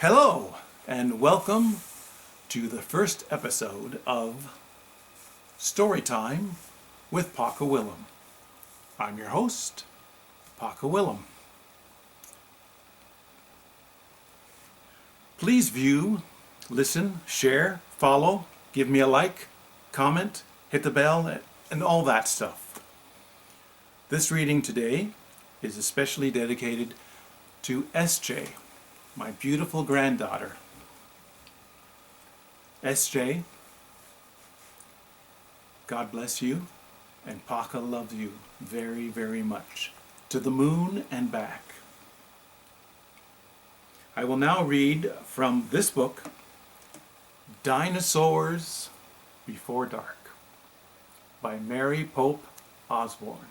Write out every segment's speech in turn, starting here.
Hello, and welcome to the first episode of Storytime with Pake Willem. I'm your host, Pake Willem. Please view, listen, share, follow, give me a like, comment, hit the bell, and all that stuff. This reading today is especially dedicated to SJ, my beautiful granddaughter. SJ, God bless you, and Pake loves you very, very much. To the moon and back. I will now read from this book, Dinosaurs Before Dark, by Mary Pope Osborne.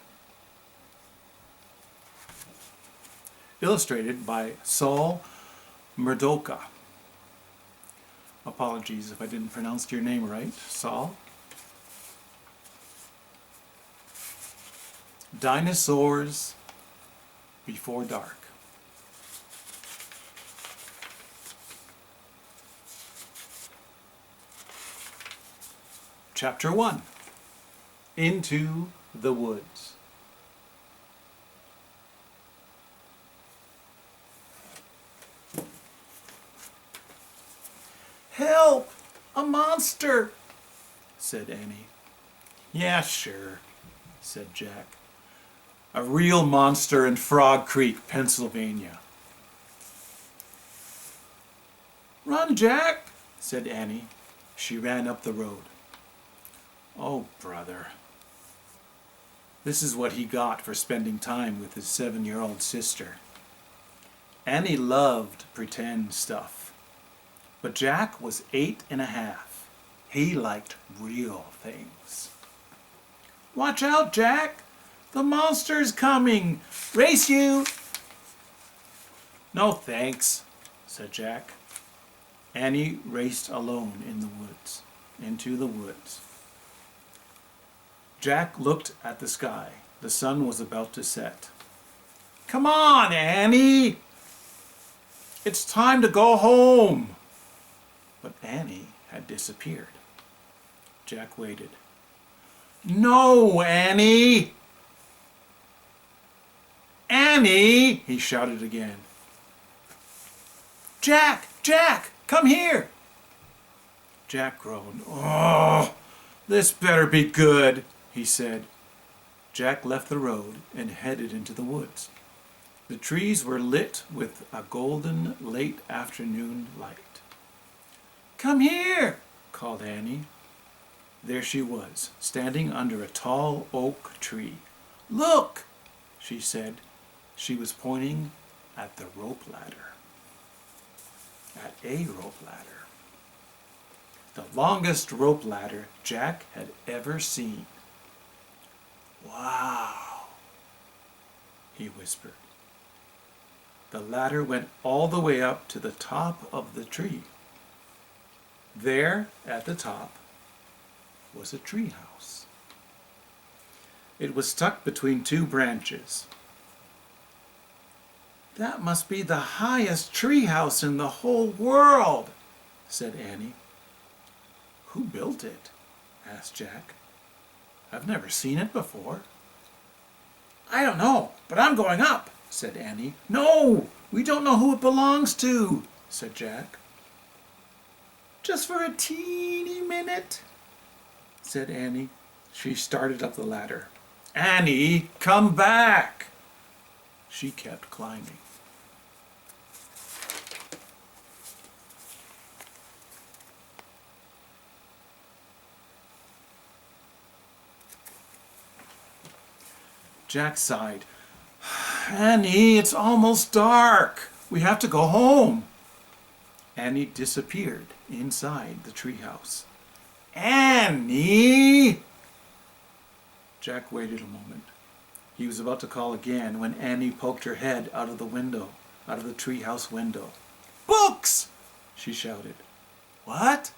Illustrated by Saul Murdoka. Apologies if I didn't pronounce your name right, Saul. Dinosaurs Before Dark. Chapter 1. Into the Woods. Help! A monster! Said Annie. Yeah, sure, said Jack. A real monster in Frog Creek, Pennsylvania. Run, Jack, said Annie. She ran up the road. Oh, brother. This is what he got for spending time with his 7-year-old sister. Annie loved pretend stuff. But Jack was 8.5. He liked real things. Watch out, Jack! The monster's coming! Race you! No thanks, said Jack. Annie raced alone into the woods. Jack looked at the sky. The sun was about to set. Come on, Annie! It's time to go home! But Annie had disappeared. Jack waited. No, Annie! Annie! He shouted again. Jack! Jack! Come here! Jack groaned. Oh, this better be good, he said. Jack left the road and headed into the woods. The trees were lit with a golden late afternoon light. Come here, called Annie. There she was, standing under a tall oak tree. Look, she said. She was pointing at the rope ladder. At a rope ladder. The longest rope ladder Jack had ever seen. Wow, he whispered. The ladder went all the way up to the top of the tree. There, at the top, was a tree house. It was stuck between two branches. That must be the highest tree house in the whole world, said Annie. Who built it? Asked Jack. I've never seen it before. I don't know, but I'm going up, said Annie. No, we don't know who it belongs to, said Jack. Just for a teeny minute, said Annie. She started up the ladder. Annie, come back! She kept climbing. Jack sighed. Annie, it's almost dark. We have to go home. Annie disappeared inside the treehouse. Annie! Jack waited a moment. He was about to call again when Annie poked her head out of the treehouse window. Books! She shouted. What?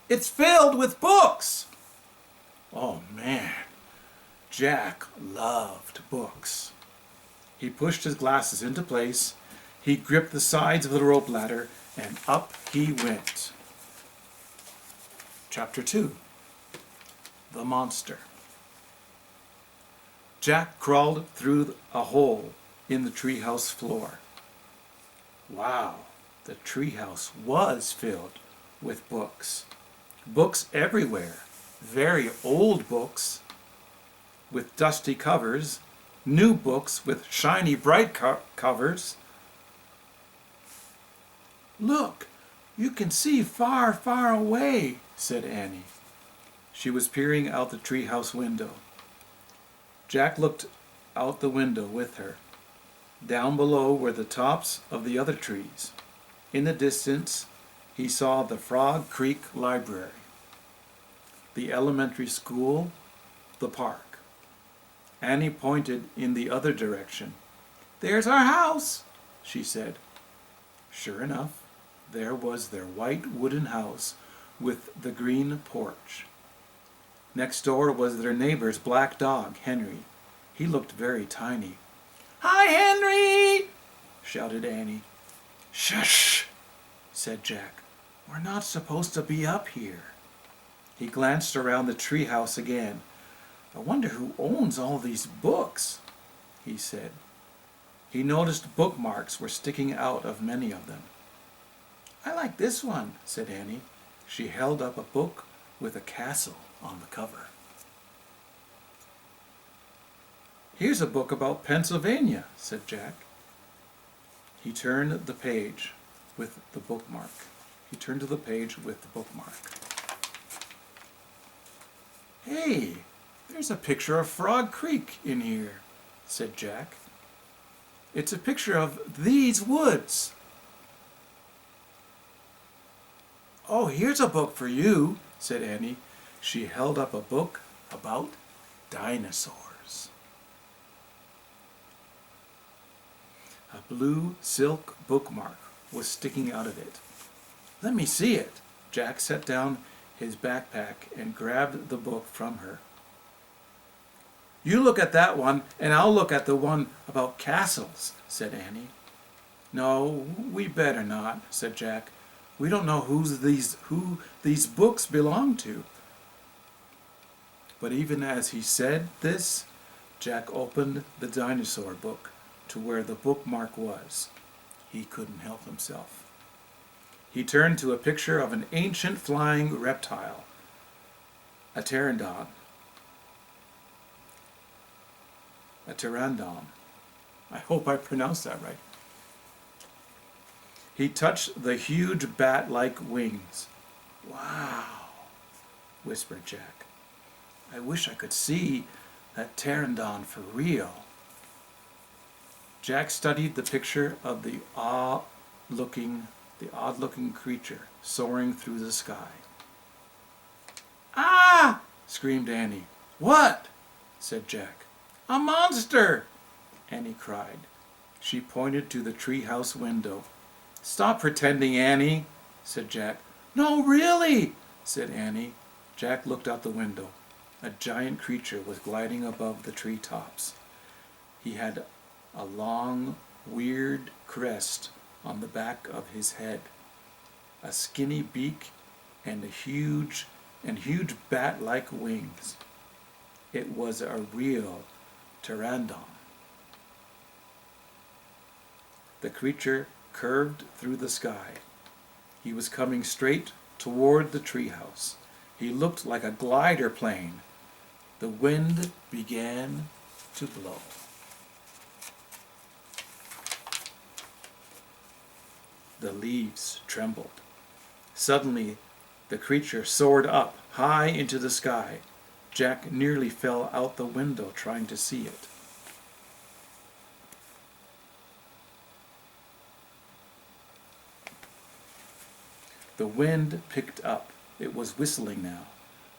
It's filled with books! Oh, man. Jack loved books. He pushed his glasses into place He gripped the sides of the rope ladder, and up he went. Chapter 2. The Monster. Jack crawled through a hole in the treehouse floor. Wow, the treehouse was filled with books. Books everywhere, very old books with dusty covers, new books with shiny bright covers. "Look, you can see far, far away," said Annie. She was peering out the treehouse window. Jack looked out the window with her. Down below were the tops of the other trees. In the distance, he saw the Frog Creek Library, the elementary school, the park. Annie pointed in the other direction. "There's our house," she said. Sure enough, there was their white wooden house with the green porch. Next door was their neighbor's black dog, Henry. He looked very tiny. "Hi, Henry!" shouted Annie. "Shush!" said Jack. "We're not supposed to be up here." He glanced around the treehouse again. "I wonder who owns all these books," he said. He noticed bookmarks were sticking out of many of them. "I like this one," said Annie. She held up a book with a castle on the cover. "Here's a book about Pennsylvania," said Jack. He turned the page with the bookmark. "Hey, there's a picture of Frog Creek in here," said Jack. "It's a picture of these woods." "Oh, here's a book for you," said Annie. She held up a book about dinosaurs. A blue silk bookmark was sticking out of it. "Let me see it." Jack set down his backpack and grabbed the book from her. "You look at that one, and I'll look at the one about castles," said Annie. "No, we better not," said Jack. "We don't know who these books belong to." But even as he said this, Jack opened the dinosaur book to where the bookmark was. He couldn't help himself. He turned to a picture of an ancient flying reptile, a pteranodon. I hope I pronounced that right. He touched the huge bat-like wings. "Wow," whispered Jack. "I wish I could see that pteranodon for real." Jack studied the picture of the odd-looking creature soaring through the sky. "Ah!" screamed Annie. "What?" said Jack. "A monster!" Annie cried. She pointed to the treehouse window. "Stop pretending, Annie," said Jack. "No, really," said Annie. Jack looked out the window. A giant creature was gliding above the treetops. He had a long, weird crest on the back of his head, a skinny beak, and huge bat-like wings. It was a real pteranodon. The creature curved through the sky. He was coming straight toward the treehouse. He looked like a glider plane. The wind began to blow. The leaves trembled. Suddenly, the creature soared up high into the sky. Jack nearly fell out the window trying to see it. The wind picked up. It was whistling now.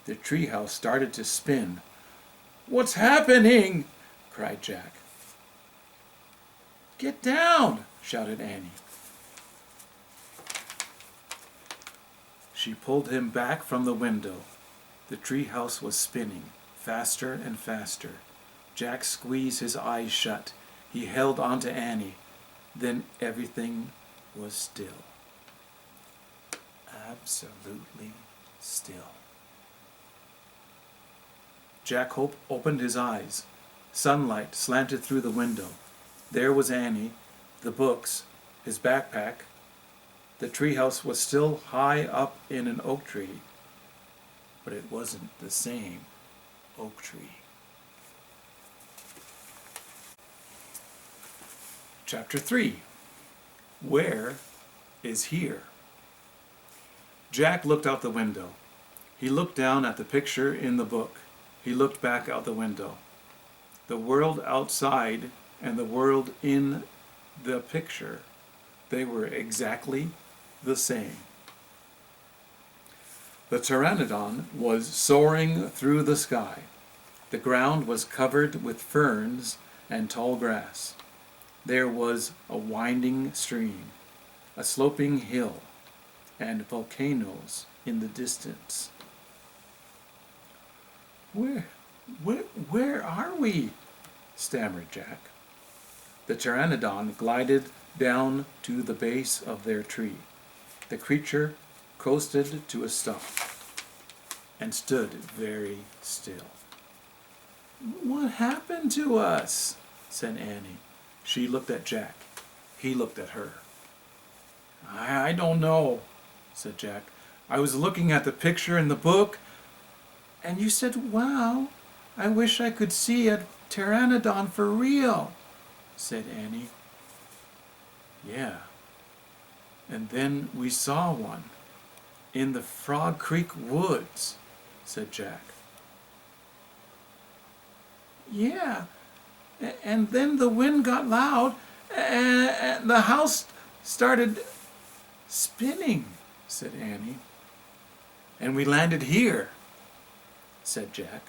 The treehouse started to spin. "What's happening?" cried Jack. "Get down!" shouted Annie. She pulled him back from the window. The treehouse was spinning, faster and faster. Jack squeezed his eyes shut. He held on to Annie. Then everything was still. Absolutely still. Jack Hope opened his eyes. Sunlight slanted through the window. There was Annie, the books, his backpack. The treehouse was still high up in an oak tree, but it wasn't the same oak tree. Chapter 3. Where is here? Jack looked out the window. He looked down at the picture in the book. He looked back out the window. The world outside and the world in the picture, they were exactly the same. The pteranodon was soaring through the sky. The ground was covered with ferns and tall grass. There was a winding stream, a sloping hill, and volcanoes in the distance. Where are we? Stammered Jack. The pteranodon glided down to the base of their tree. The creature coasted to a stop and stood very still. What happened to us? Said Annie. She looked at Jack. He looked at her. I don't know, said Jack. I was looking at the picture in the book, and you said, wow, I wish I could see a pteranodon for real, said Annie. Yeah. And then we saw one in the Frog Creek woods, said Jack. Yeah. And then the wind got loud and the house started spinning, said Annie. And we landed here, said Jack.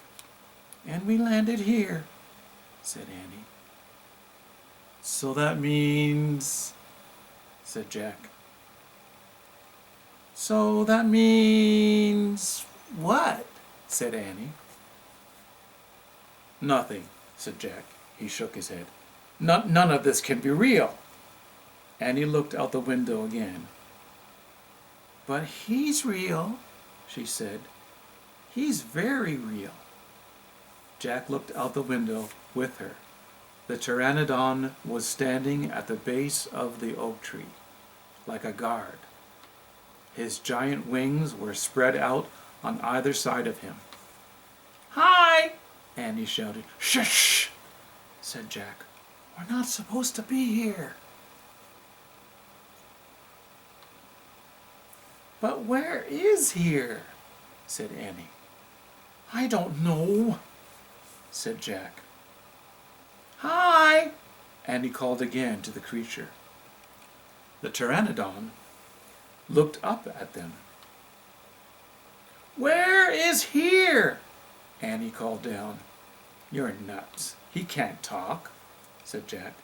And we landed here, said Annie. So that means, said Jack. So that means what? Said Annie. Nothing, said Jack. He shook his head. None of this can be real. Annie looked out the window again. But he's real, she said. He's very real. Jack looked out the window with her. The pteranodon was standing at the base of the oak tree, like a guard. His giant wings were spread out on either side of him. Hi! Annie shouted. Shush! Said Jack. We're not supposed to be here. But where is here? Said Annie. I don't know, said Jack. Hi! Annie called again to the creature. The pteranodon looked up at them. Where is here? Annie called down. You're nuts. He can't talk, said Jack.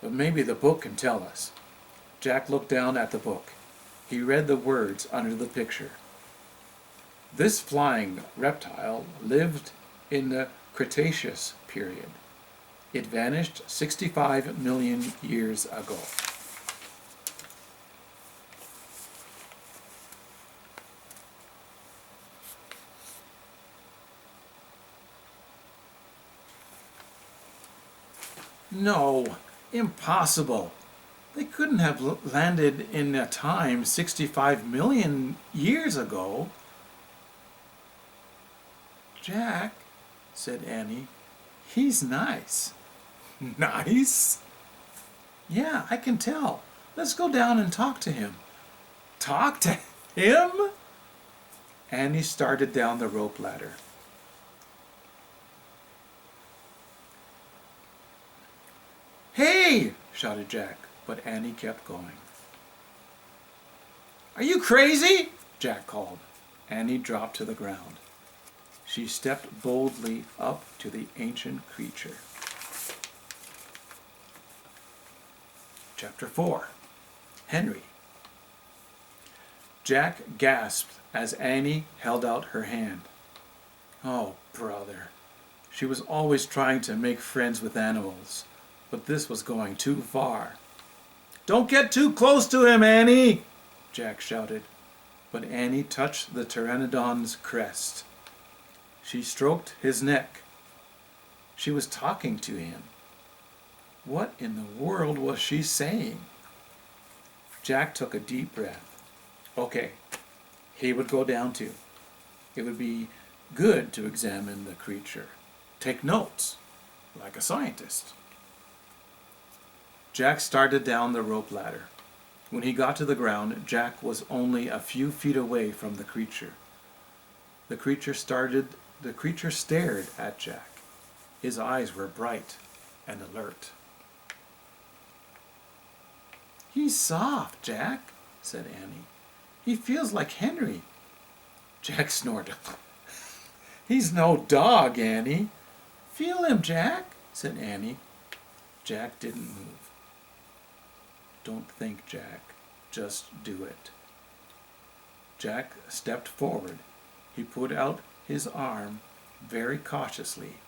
But maybe the book can tell us. Jack looked down at the book. He read the words under the picture. This flying reptile lived in the Cretaceous period. It vanished 65 million years ago. No, impossible. They couldn't have landed in a time 65 million years ago. Jack, said Annie, he's nice. Nice? Yeah, I can tell. Let's go down and talk to him. Talk to him? Annie started down the rope ladder. Hey! Shouted Jack, but Annie kept going. Are you crazy? Jack called. Annie dropped to the ground. She stepped boldly up to the ancient creature. Chapter 4. Henry. Jack gasped as Annie held out her hand. Oh, brother. She was always trying to make friends with animals. but this was going too far. "Don't get too close to him, Annie!" Jack shouted, but Annie touched the pteranodon's crest. She stroked his neck. She was talking to him. What in the world was she saying? Jack took a deep breath. Okay, he would go down too. It would be good to examine the creature. Take notes, like a scientist. Jack started down the rope ladder. When he got to the ground, Jack was only a few feet away from the creature. The creature stared at Jack. His eyes were bright and alert. "He's soft, Jack," said Annie. "He feels like Henry." Jack snorted. "He's no dog, Annie." "Feel him, Jack," said Annie. Jack didn't move. "Don't think, Jack. Just do it." Jack stepped forward. He put out his arm very cautiously.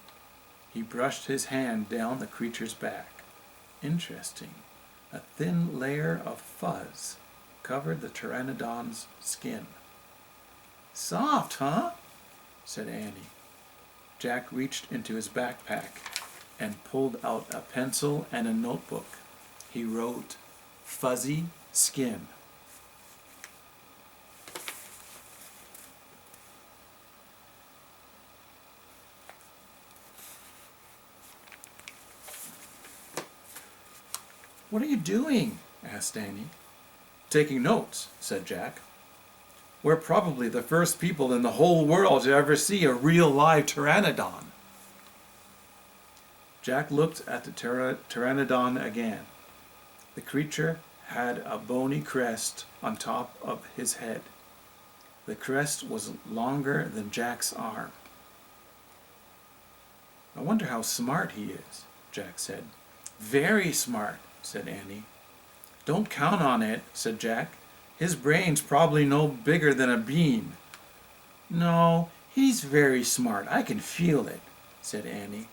He brushed his hand down the creature's back. Interesting. A thin layer of fuzz covered the pteranodon's skin. "Soft, huh?" said Annie. Jack reached into his backpack and pulled out a pencil and a notebook. He wrote, "Fuzzy skin." "What are you doing?" asked Annie. "Taking notes," said Jack. "We're probably the first people in the whole world to ever see a real live pteranodon." Jack looked at the pteranodon again. The creature had a bony crest on top of his head. The crest was longer than Jack's arm. "I wonder how smart he is," Jack said. "Very smart," said Annie. "Don't count on it," said Jack. "His brain's probably no bigger than a bean." "No, he's very smart. I can feel it," said Annie.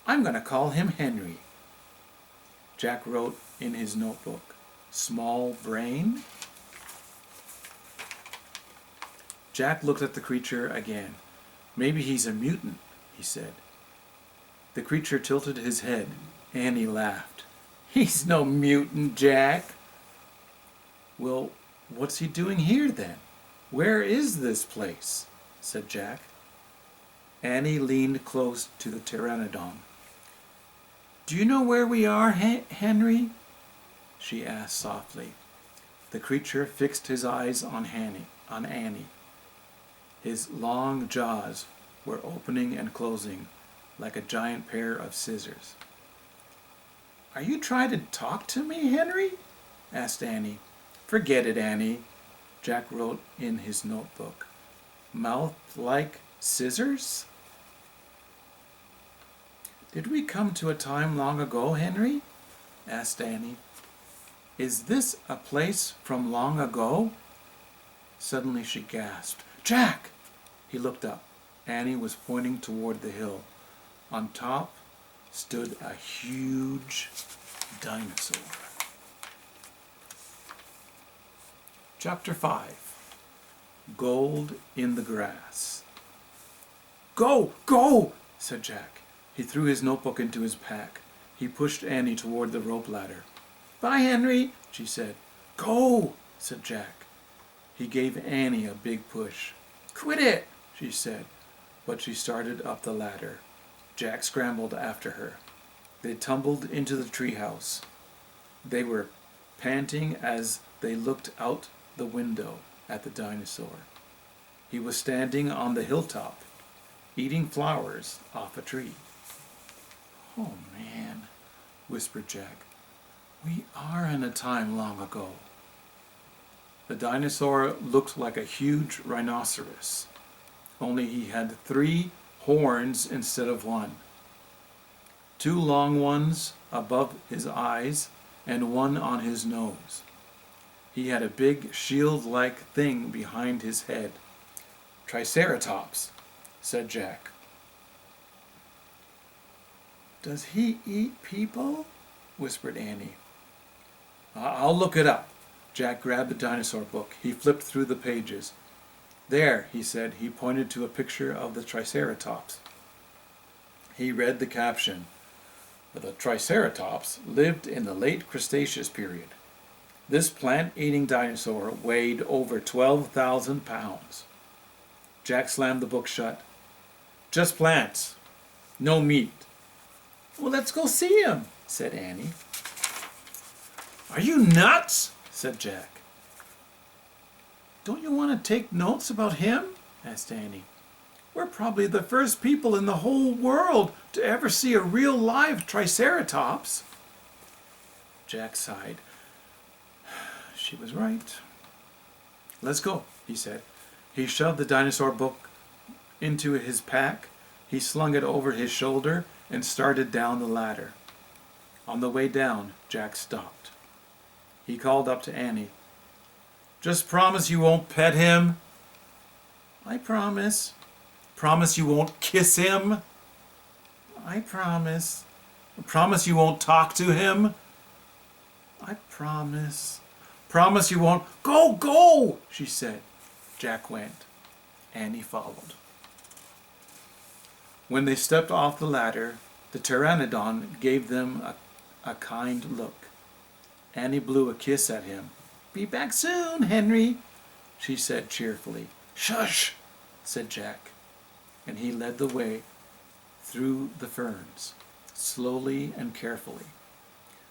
"I'm going to call him Henry." Jack wrote in his notebook, "Small brain?" Jack looked at the creature again. "Maybe he's a mutant," he said. The creature tilted his head. Annie laughed. "He's no mutant, Jack." "Well, what's he doing here then? Where is this place?" said Jack. Annie leaned close to the pteranodon. "Do you know where we are, Henry?" she asked softly. The creature fixed his eyes on Annie. His long jaws were opening and closing like a giant pair of scissors. "Are you trying to talk to me, Henry?" asked Annie. "Forget it, Annie," Jack wrote in his notebook. "Mouth like scissors?" "Did we come to a time long ago, Henry?" asked Annie. "Is this a place from long ago?" Suddenly she gasped. "Jack!" He looked up. Annie was pointing toward the hill. On top stood a huge dinosaur. Chapter 5. Gold in the Grass. "Go! Go!" said Jack. He threw his notebook into his pack. He pushed Annie toward the rope ladder. "Bye, Henry," she said. "Go!" said Jack. He gave Annie a big push. "Quit it!" she said, but she started up the ladder. Jack scrambled after her. They tumbled into the treehouse. They were panting as they looked out the window at the dinosaur. He was standing on the hilltop, eating flowers off a tree. "Oh, man," whispered Jack. "We are in a time long ago." The dinosaur looked like a huge rhinoceros, only he had 3 horns instead of 1. 2 long ones above his eyes and 1 on his nose. He had a big shield-like thing behind his head. "Triceratops," said Jack. Does he eat people? Whispered Annie. I'll look it up. Jack grabbed the dinosaur book. He flipped through the pages. There, he said. He pointed to a picture of the Triceratops. He read the caption. The Triceratops lived in the late Cretaceous period. This plant-eating dinosaur weighed over 12,000 pounds. Jack slammed the book shut. Just plants. No meat. Well, let's go see him, said Annie. Are you nuts? Said Jack. Don't you want to take notes about him? Asked Annie. We're probably the first people in the whole world to ever see a real live Triceratops. Jack sighed. She was right. Let's go, he said. He shoved the dinosaur book into his pack. He slung it over his shoulder and started down the ladder. On the way down, Jack stopped. He called up to Annie. Just promise you won't pet him. I promise. Promise you won't kiss him. I promise. Promise you won't talk to him. I promise. Promise you won't. Go, go, she said. Jack went. Annie followed. When they stepped off the ladder, the pteranodon gave them a kind look. Annie blew a kiss at him. Be back soon, Henry, she said cheerfully. Shush, said Jack, and he led the way through the ferns, slowly and carefully.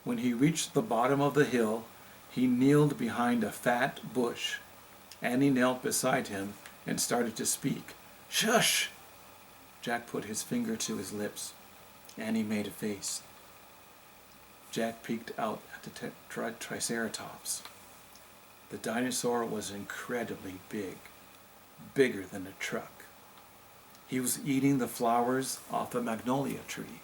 When he reached the bottom of the hill, he kneeled behind a fat bush. Annie knelt beside him and started to speak. Shush! Jack put his finger to his lips. Annie made a face. Jack peeked out at the Triceratops. The dinosaur was incredibly big, bigger than a truck. He was eating the flowers off a magnolia tree.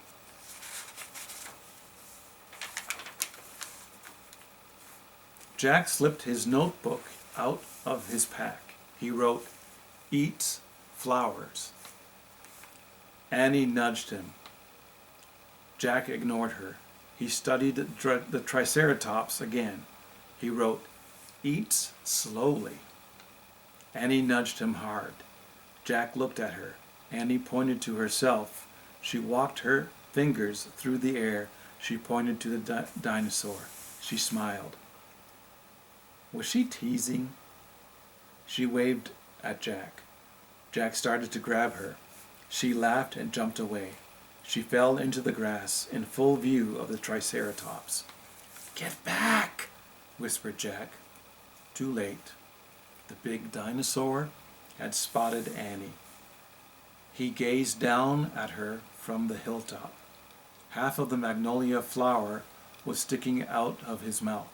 Jack slipped his notebook out of his pack. He wrote, Eats flowers. Annie nudged him. Jack ignored her. He studied the Triceratops again. He wrote, Eats slowly. Annie nudged him hard. Jack looked at her. Annie pointed to herself. She walked her fingers through the air. She pointed to the dinosaur. She smiled. Was she teasing? She waved at Jack. Jack started to grab her. She laughed and jumped away. She fell into the grass in full view of the Triceratops. Get back, whispered Jack. Too late. The big dinosaur had spotted Annie. He gazed down at her from the hilltop. Half of the magnolia flower was sticking out of his mouth.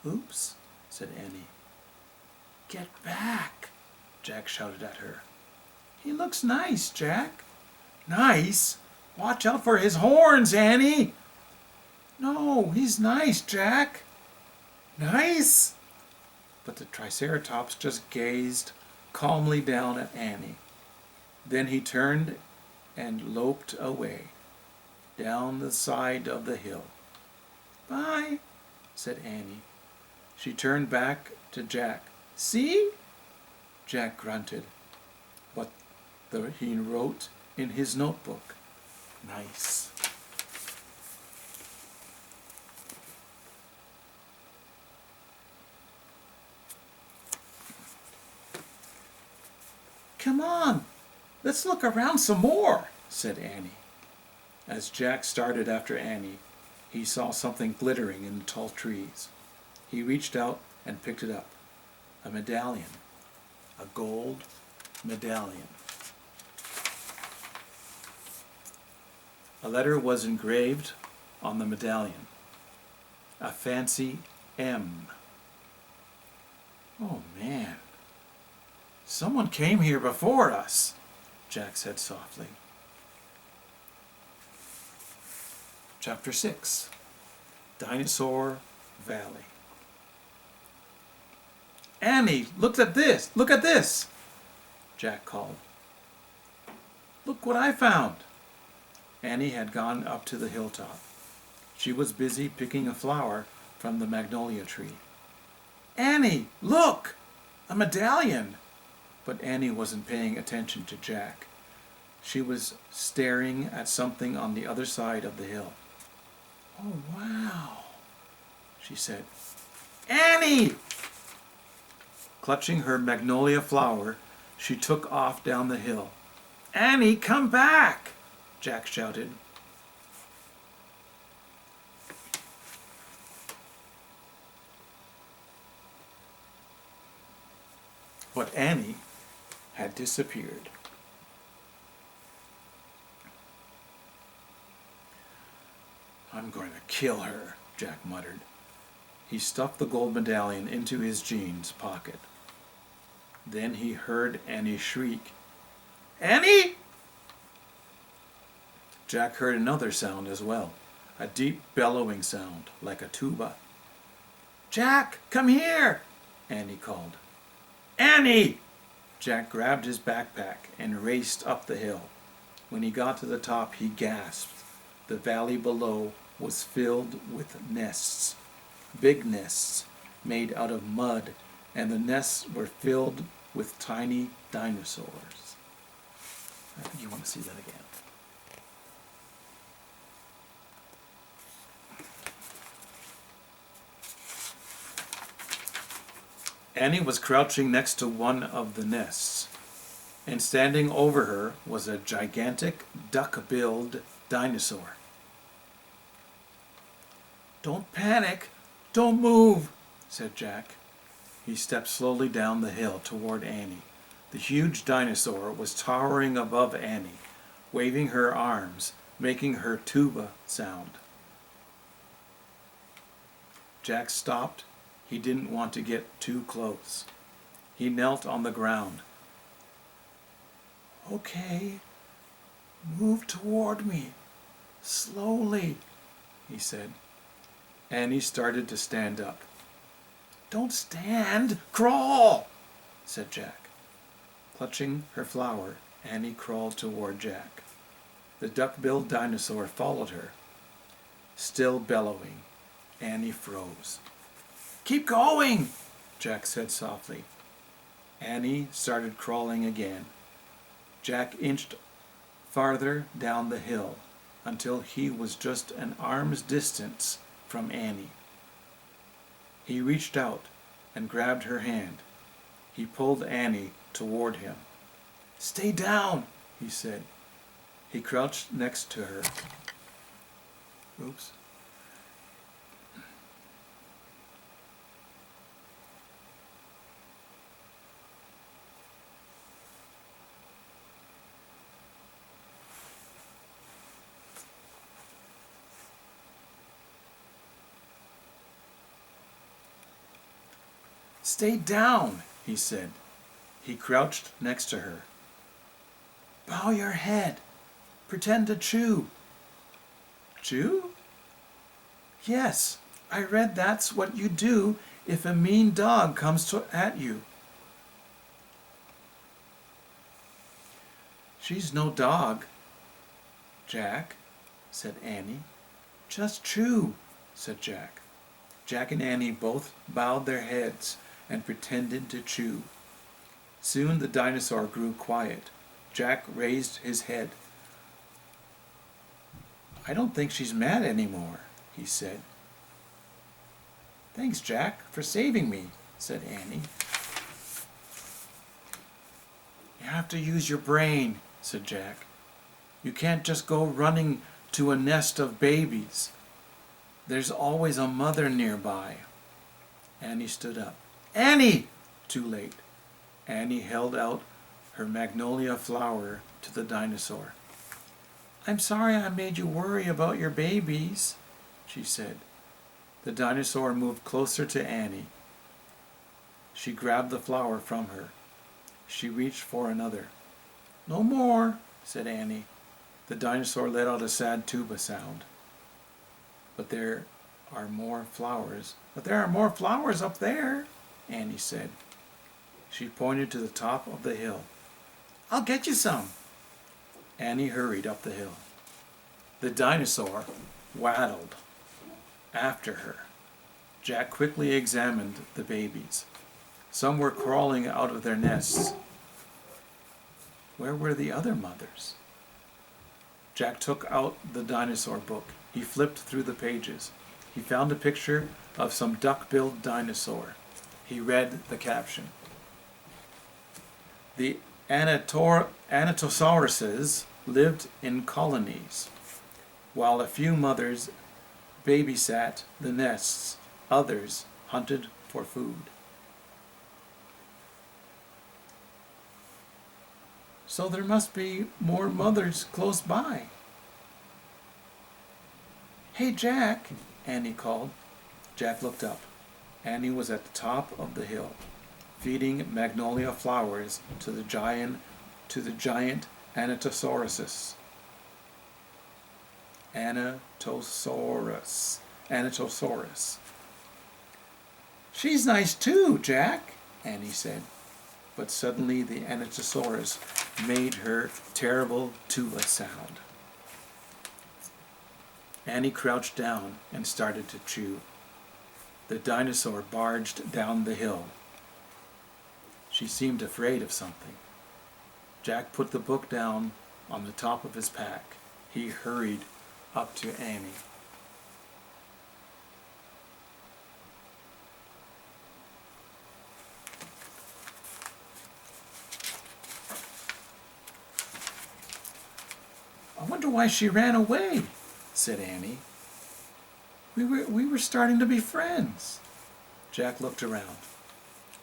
Oops, said Annie. Get back, Jack shouted at her. He looks nice, Jack. Nice? Watch out for his horns, Annie. No, he's nice, Jack. Nice? But the Triceratops just gazed calmly down at Annie. Then he turned and loped away, down the side of the hill. Bye, said Annie. She turned back to Jack. See? Jack grunted. But he wrote in his notebook. Nice. Come on, let's look around some more, said Annie. As Jack started after Annie, he saw something glittering in the tall trees. He reached out and picked it up. A medallion. A gold medallion. A letter was engraved on the medallion. A fancy M. Oh man. Someone came here before us, Jack said softly. Chapter 6. Dinosaur Valley. Annie, look at this! Look at this! Jack called. Look what I found. Annie had gone up to the hilltop. She was busy picking a flower from the magnolia tree. Annie, look! A medallion! But Annie wasn't paying attention to Jack. She was staring at something on the other side of the hill. Oh, wow, she said. Annie! Clutching her magnolia flower, she took off down the hill. Annie, come back! Jack shouted. But Annie had disappeared. I'm going to kill her, Jack muttered. He stuffed the gold medallion into his jeans pocket. Then he heard Annie shriek, Annie! Jack heard another sound as well, a deep bellowing sound like a tuba. Jack, come here! Annie called. Annie! Jack grabbed his backpack and raced up the hill. When he got to the top, he gasped. The valley below was filled with nests, big nests made out of mud, and the nests were filled with tiny dinosaurs. I think you want to see that again. Annie was crouching next to one of the nests, and standing over her was a gigantic duck-billed dinosaur. Don't panic, don't move, said Jack. He stepped slowly down the hill toward Annie. The huge dinosaur was towering above Annie, waving her arms, making her tuba sound. Jack stopped. He didn't want to get too close. He knelt on the ground. Okay, move toward me, slowly, he said. Annie started to stand up. Don't stand, crawl, said Jack. Clutching her flower, Annie crawled toward Jack. The duck-billed dinosaur followed her. Still bellowing, Annie froze. Keep going, Jack said softly. Annie started crawling again. Jack inched farther down the hill until he was just an arm's distance from Annie. He reached out and grabbed her hand. He pulled Annie toward him. Stay down, he said. He crouched next to her. Oops. Stay down, he said. He crouched next to her. Bow your head. Pretend to chew. Chew? Yes, I read that's what you do if a mean dog comes at you. She's no dog, Jack, said Annie. Just chew, said Jack. Jack and Annie both bowed their heads and pretended to chew. Soon the dinosaur grew quiet. Jack raised his head. I don't think she's mad anymore, he said. Thanks, Jack, for saving me, said Annie. You have to use your brain, said Jack. You can't just go running to a nest of babies. There's always a mother nearby. Annie stood up. Annie! Too late. Annie held out her magnolia flower to the dinosaur. I'm sorry I made you worry about your babies, she said. The dinosaur moved closer to Annie. She grabbed the flower from her. She reached for another. No more, said Annie. The dinosaur let out a sad tuba sound. But there are more flowers up there, Annie said. She pointed to the top of the hill. I'll get you some. Annie hurried up the hill. The dinosaur waddled after her. Jack quickly examined the babies. Some were crawling out of their nests. Where were the other mothers? Jack took out the dinosaur book. He flipped through the pages. He found a picture of some duck-billed dinosaur. He read the caption. The Anatosauruses lived in colonies. While a few mothers babysat the nests, others hunted for food. So there must be more mothers close by. Hey, Jack, Annie called. Jack looked up. Annie was at the top of the hill, feeding magnolia flowers to the giant Anatosauruses. Anatosaurus. She's nice too, Jack, Annie said. But suddenly the Anatosaurus made her terrible tuba sound. Annie crouched down and started to chew. The dinosaur barged down the hill. She seemed afraid of something. Jack put the book down on the top of his pack. He hurried up to Annie. I wonder why she ran away, said Annie. We were starting to be friends. Jack looked around.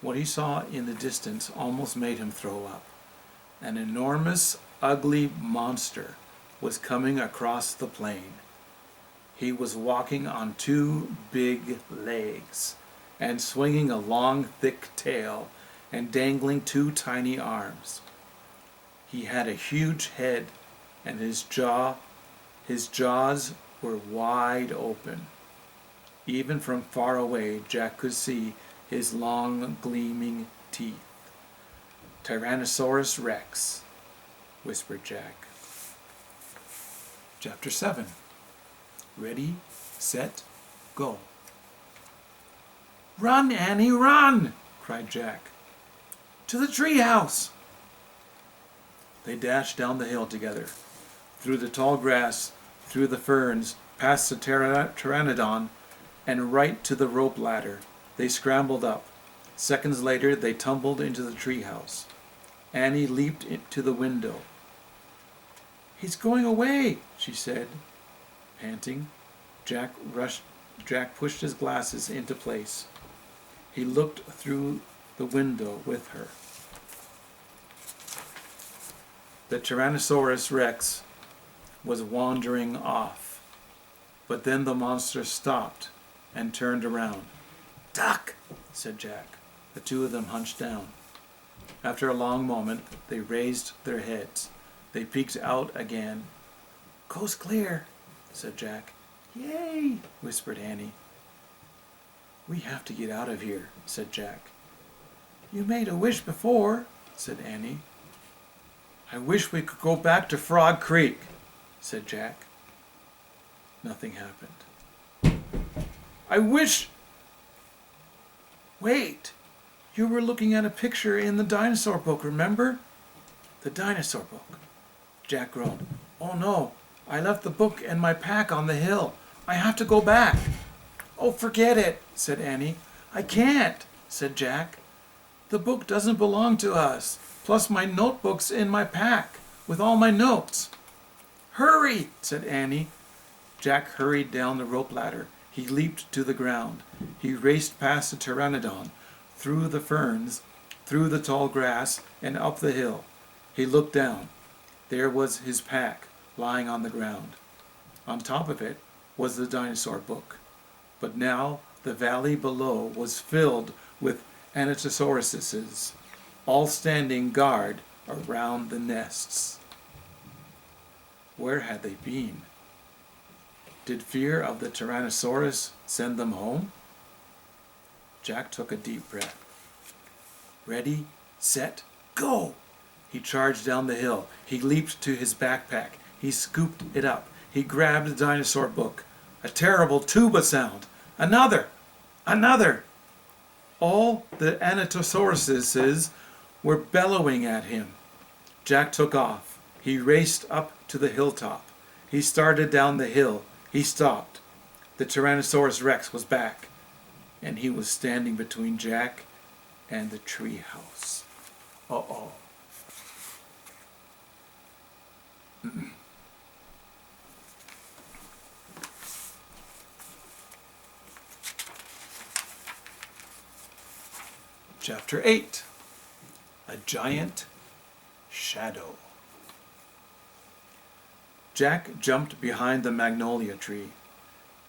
What he saw in the distance almost made him throw up. An enormous, ugly monster was coming across the plain. He was walking on two big legs and swinging a long, thick tail and dangling two tiny arms. He had a huge head, and his jaws were wide open. Even from far away, Jack could see his long, gleaming teeth. Tyrannosaurus Rex, whispered Jack. Chapter 7. Ready, set, go. Run, Annie, run! Cried Jack. To the treehouse! They dashed down the hill together, through the tall grass, through the ferns, past the pteranodon, and right to the rope ladder. They scrambled up. Seconds later, they tumbled into the treehouse. Annie leaped to the window. He's going away, she said, panting. Jack pushed his glasses into place. He looked through the window with her. The Tyrannosaurus Rex was wandering off, but then the monster stopped and turned around. Duck, said Jack. The two of them hunched down. After a long moment, they raised their heads. They peeked out again. Coast clear, said Jack. Yay, whispered Annie. We have to get out of here, said Jack. You made a wish before, said Annie. I wish we could go back to Frog Creek, said Jack. Nothing happened. I wish... Wait, you were looking at a picture in the dinosaur book, remember? The dinosaur book. Jack groaned. Oh no, I left the book and my pack on the hill. I have to go back. Oh, forget it, said Annie. I can't, said Jack. The book doesn't belong to us, plus my notebook's in my pack, with all my notes. Hurry, said Annie. Jack hurried down the rope ladder. He leaped to the ground. He raced past the pteranodon, through the ferns, through the tall grass, and up the hill. He looked down. There was his pack, lying on the ground. On top of it was the dinosaur book. But now the valley below was filled with Anatosauruses, all standing guard around the nests. Where had they been? Did fear of the Tyrannosaurus send them home? Jack took a deep breath. Ready, set, go! He charged down the hill. He leaped to his backpack. He scooped it up. He grabbed the dinosaur book. A terrible tuba sound. Another! Another! All the Anatosauruses were bellowing at him. Jack took off. He raced up to the hilltop. He started down the hill. He stopped. The Tyrannosaurus Rex was back, and he was standing between Jack and the treehouse. Uh-oh. Chapter 8. A Giant Shadow. Jack jumped behind the magnolia tree.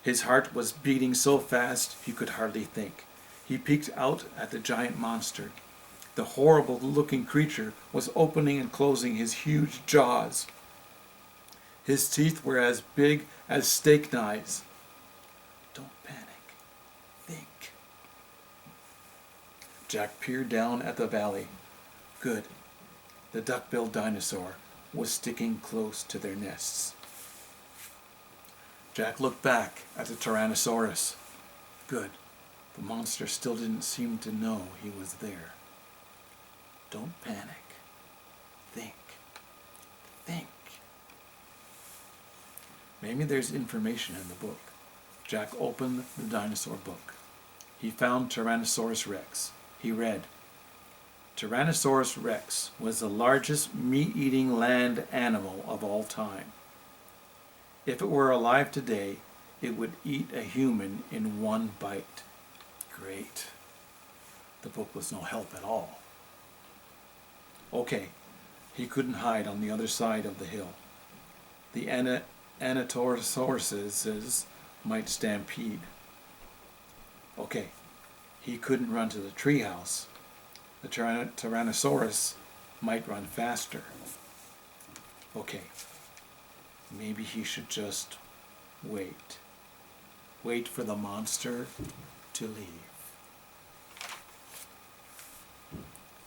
His heart was beating so fast he could hardly think. He peeked out at the giant monster. The horrible-looking creature was opening and closing his huge jaws. His teeth were as big as steak knives. Don't panic. Think. Jack peered down at the valley. Good. The duck-billed dinosaur was sticking close to their nests. Jack looked back at the Tyrannosaurus. Good. The monster still didn't seem to know he was there. Don't panic. Think. Think. Maybe there's information in the book. Jack opened the dinosaur book. He found Tyrannosaurus Rex. He read, Tyrannosaurus Rex was the largest meat-eating land animal of all time. If it were alive today, it would eat a human in one bite. Great. The book was no help at all. Okay, he couldn't hide on the other side of the hill. The Anatosauruses might stampede. Okay, he couldn't run to the treehouse. The Tyrannosaurus might run faster. Okay, maybe he should just wait. Wait for the monster to leave.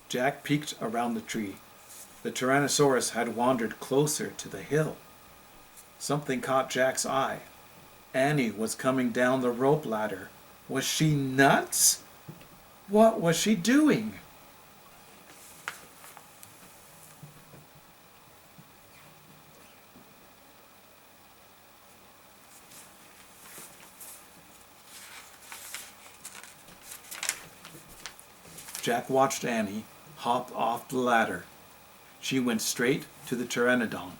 Jack peeked around the tree. The Tyrannosaurus had wandered closer to the hill. Something caught Jack's eye. Annie was coming down the rope ladder. Was she nuts? What was she doing? Jack watched Annie hop off the ladder. She went straight to the pteranodon.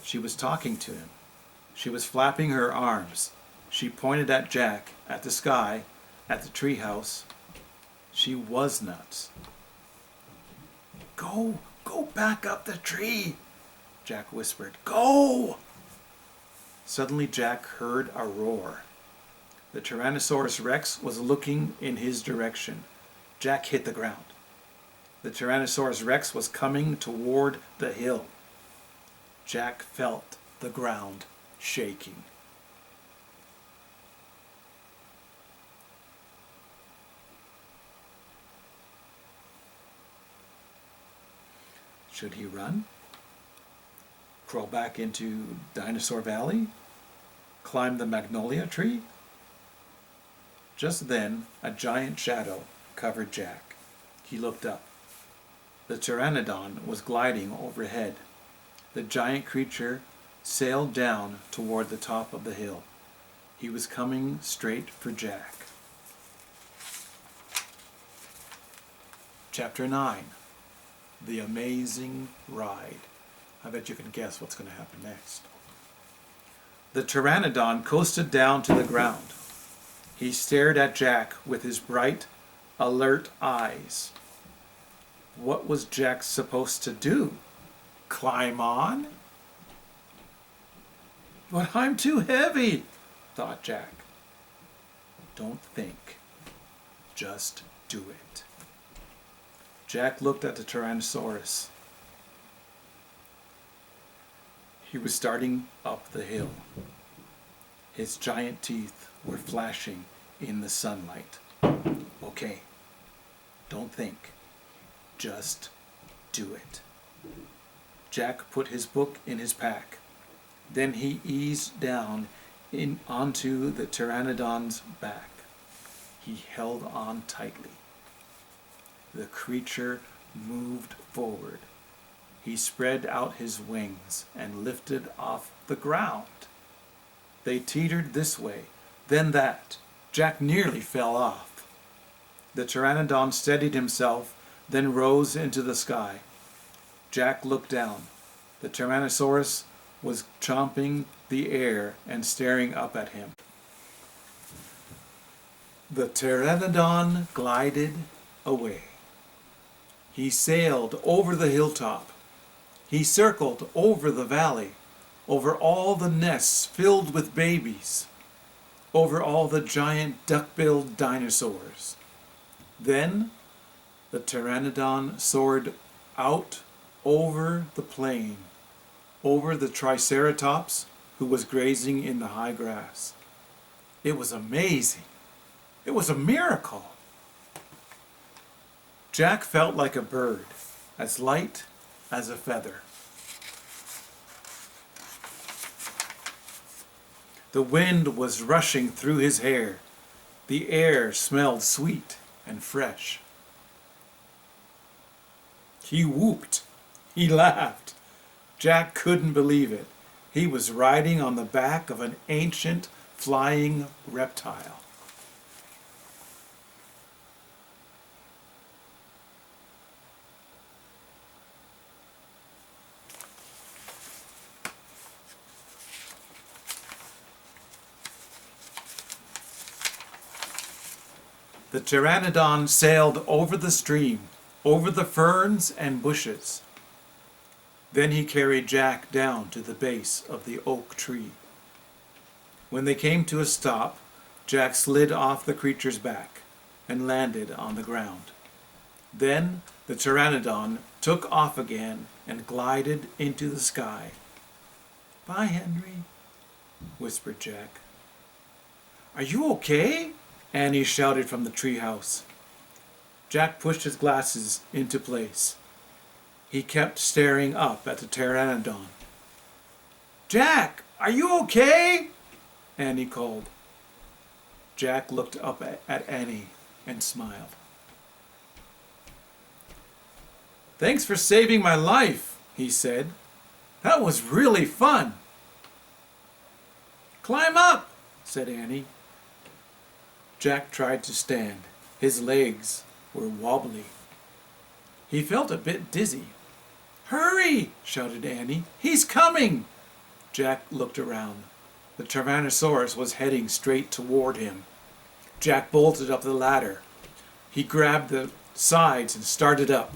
She was talking to him. She was flapping her arms. She pointed at Jack, at the sky, at the treehouse. She was nuts. Go back up the tree, Jack whispered. Go! Suddenly Jack heard a roar. The Tyrannosaurus Rex was looking in his direction. Jack hit the ground. The Tyrannosaurus Rex was coming toward the hill. Jack felt the ground shaking. Should he run? Crawl back into Dinosaur Valley? Climb the magnolia tree? Just then, a giant shadow covered Jack. He looked up. The pteranodon was gliding overhead. The giant creature sailed down toward the top of the hill. He was coming straight for Jack. Chapter 9. The Amazing Ride. I bet you can guess what's going to happen next. The pteranodon coasted down to the ground. He stared at Jack with his bright, alert eyes. What was Jack supposed to do? Climb on? But I'm too heavy, thought Jack. Don't think. Just do it. Jack looked at the Tyrannosaurus. He was starting up the hill. His giant teeth were flashing in the sunlight. Okay, don't think. Just do it. Jack put his book in his pack. Then he eased down onto the pteranodon's back. He held on tightly. The creature moved forward. He spread out his wings and lifted off the ground. They teetered this way, then that. Jack nearly fell off. The pteranodon steadied himself, then rose into the sky. Jack looked down. The Tyrannosaurus was chomping the air and staring up at him. The pteranodon glided away. He sailed over the hilltop. He circled over the valley, over all the nests filled with babies, over all the giant duck-billed dinosaurs. Then the pteranodon soared out over the plain, over the triceratops who was grazing in the high grass. It was amazing. It was a miracle. Jack felt like a bird, as light as a feather. The wind was rushing through his hair. The air smelled sweet and fresh. He whooped. He laughed. Jack couldn't believe it. He was riding on the back of an ancient flying reptile. The pteranodon sailed over the stream, over the ferns and bushes. Then he carried Jack down to the base of the oak tree. When they came to a stop, Jack slid off the creature's back and landed on the ground. Then the pteranodon took off again and glided into the sky. "Bye, Henry," whispered Jack. "Are you okay?" Annie shouted from the treehouse. Jack pushed his glasses into place. He kept staring up at the pteranodon. "Jack, are you okay?" Annie called. Jack looked up at Annie and smiled. "Thanks for saving my life," he said. "That was really fun." "Climb up," said Annie. Jack tried to stand. His legs were wobbly. He felt a bit dizzy. "Hurry!" shouted Annie. "He's coming!" Jack looked around. The Tyrannosaurus was heading straight toward him. Jack bolted up the ladder. He grabbed the sides and started up.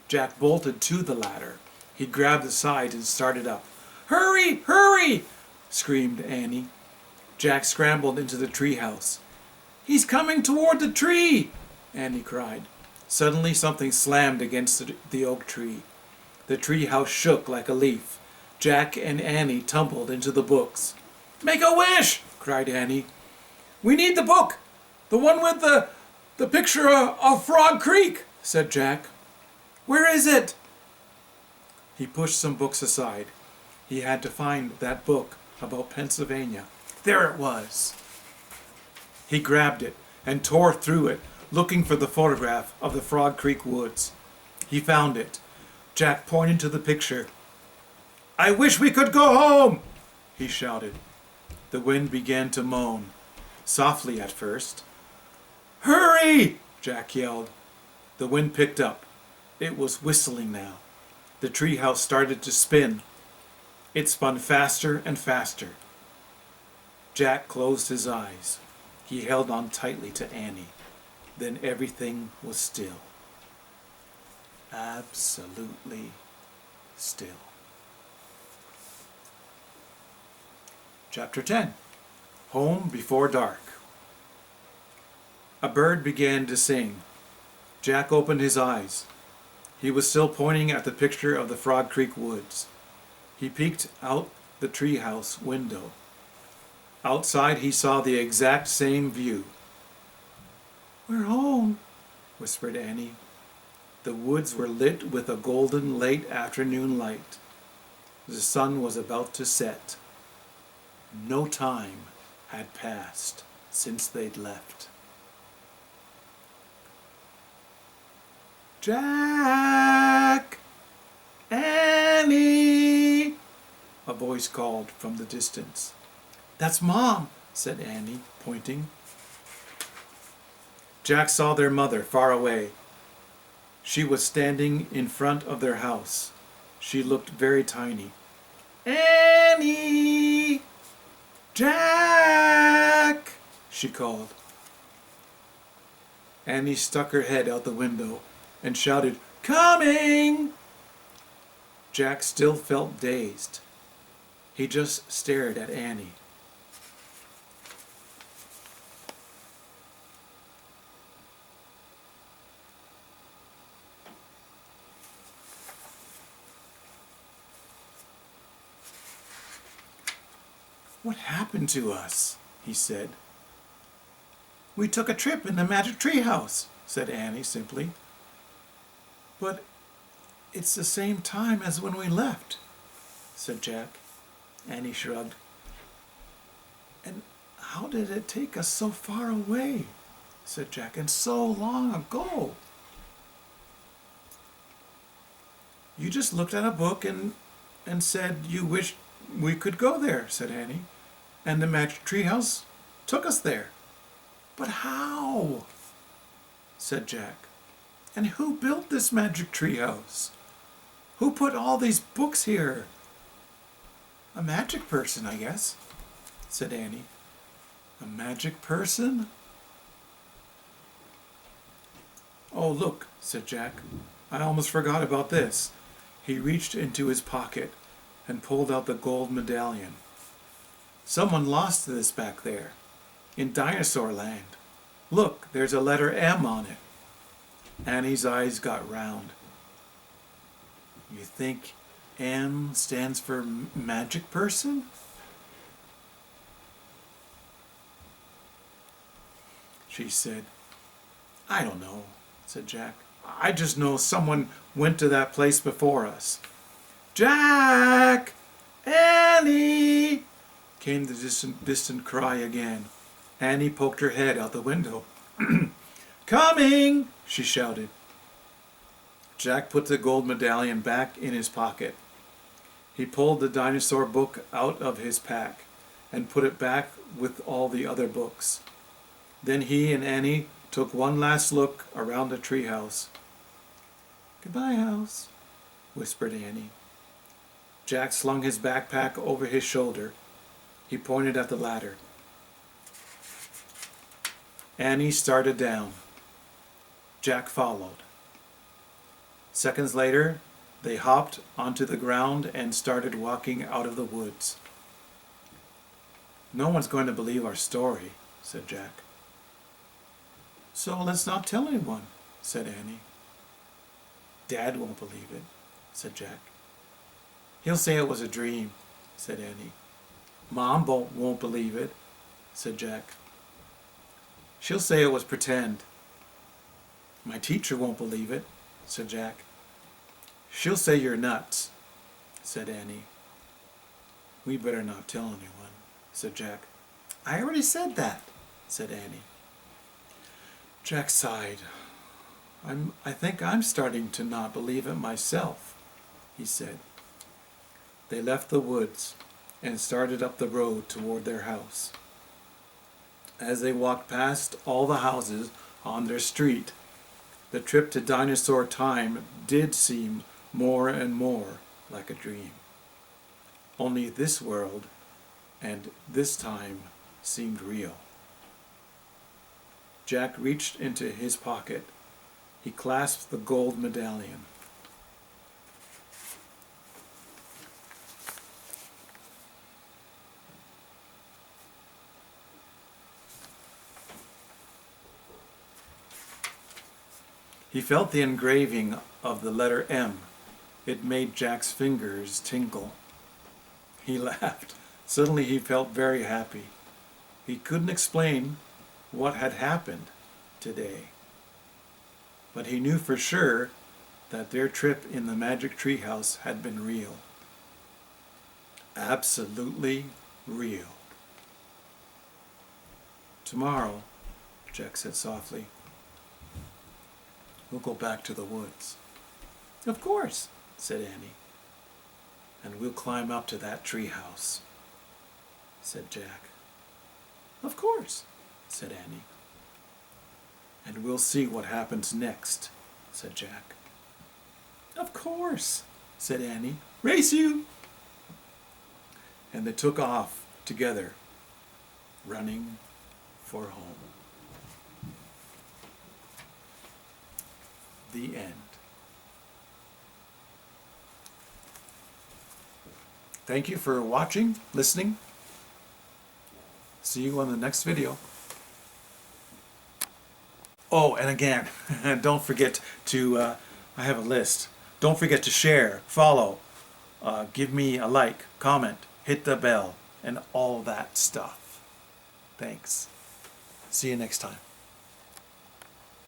Jack bolted to the ladder. He grabbed the sides and started up. "Hurry! Hurry!" screamed Annie. Jack scrambled into the treehouse. "He's coming toward the tree!" Annie cried. Suddenly something slammed against the oak tree. The treehouse shook like a leaf. Jack and Annie tumbled into the books. "Make a wish!" cried Annie. "We need the book! The one with the picture of Frog Creek!" said Jack. "Where is it?" He pushed some books aside. He had to find that book about Pennsylvania. There it was. He grabbed it and tore through it, looking for the photograph of the Frog Creek woods. He found it. Jack pointed to the picture. "I wish we could go home!" he shouted. The wind began to moan, softly at first. "Hurry!" Jack yelled. The wind picked up. It was whistling now. The treehouse started to spin. It spun faster and faster. Jack closed his eyes. He held on tightly to Annie. Then everything was still. Absolutely still. Chapter 10. Home Before Dark. A bird began to sing. Jack opened his eyes. He was still pointing at the picture of the Frog Creek woods. He peeked out the treehouse window. Outside he saw the exact same view. "We're home," whispered Annie. The woods were lit with a golden late afternoon light. The sun was about to set. No time had passed since they'd left. "Jack! Annie!" a voice called from the distance. "That's Mom," said Annie, pointing. Jack saw their mother far away. She was standing in front of their house. She looked very tiny. "Annie! Jack!" she called. Annie stuck her head out the window and shouted, "Coming!" Jack still felt dazed. He just stared at Annie. "What happened to us?" he said. "We took a trip in the magic tree house," said Annie simply. "But it's the same time as when we left," said Jack. Annie shrugged. "And how did it take us so far away?" said Jack, "and so long ago?" "You just looked at a book and said you wished we could go there," said Annie. "And the magic tree house took us there." "But how?" said Jack. "And who built this magic tree house? Who put all these books here?" "A magic person, I guess," said Annie. "A magic person?" "Oh, look," said Jack. "I almost forgot about this." He reached into his pocket and pulled out the gold medallion. "Someone lost this back there, in Dinosaur Land. Look, there's a letter M on it." Annie's eyes got round. "You think M stands for magic person?" she said. "I don't know," said Jack. "I just know someone went to that place before us." "Jack! Annie!" came the distant cry again. Annie poked her head out the window. "Coming!" she shouted. Jack put the gold medallion back in his pocket. He pulled the dinosaur book out of his pack and put it back with all the other books. Then he and Annie took one last look around the treehouse. "Goodbye, house," whispered Annie. Jack slung his backpack over his shoulder. He pointed at the ladder. Annie started down. Jack followed. Seconds later, they hopped onto the ground and started walking out of the woods. "No one's going to believe our story," said Jack. "So let's not tell anyone," said Annie. "Dad won't believe it," said Jack. "He'll say it was a dream," said Annie. "Mom won't believe it," said Jack. "She'll say it was pretend." "My teacher won't believe it," said Jack. "She'll say you're nuts," said Annie. "We better not tell anyone," said Jack. "I already said that," said Annie. Jack sighed. I think I'm starting to not believe it myself," he said. They left the woods and started up the road toward their house. As they walked past all the houses on their street, the trip to dinosaur time did seem more and more like a dream. Only this world and this time seemed real. Jack reached into his pocket. He clasped the gold medallion. He felt the engraving of the letter M. It made Jack's fingers tingle. He laughed. Suddenly he felt very happy. He couldn't explain what had happened today, but he knew for sure that their trip in the magic treehouse had been real. Absolutely real. Tomorrow, Jack said softly, we'll go back to the woods. Of course, said Annie. And we'll climb up to that treehouse, said Jack. Of course, said Annie. And we'll see what happens next, said Jack. Of course, said Annie. Race you! And they took off together, running for home. The end. Thank you for watching, listening. See you on the next video. Oh, and again, don't forget to, I have a list. Don't forget to share, follow, give me a like, comment, hit the bell, and all that stuff. Thanks. See you next time.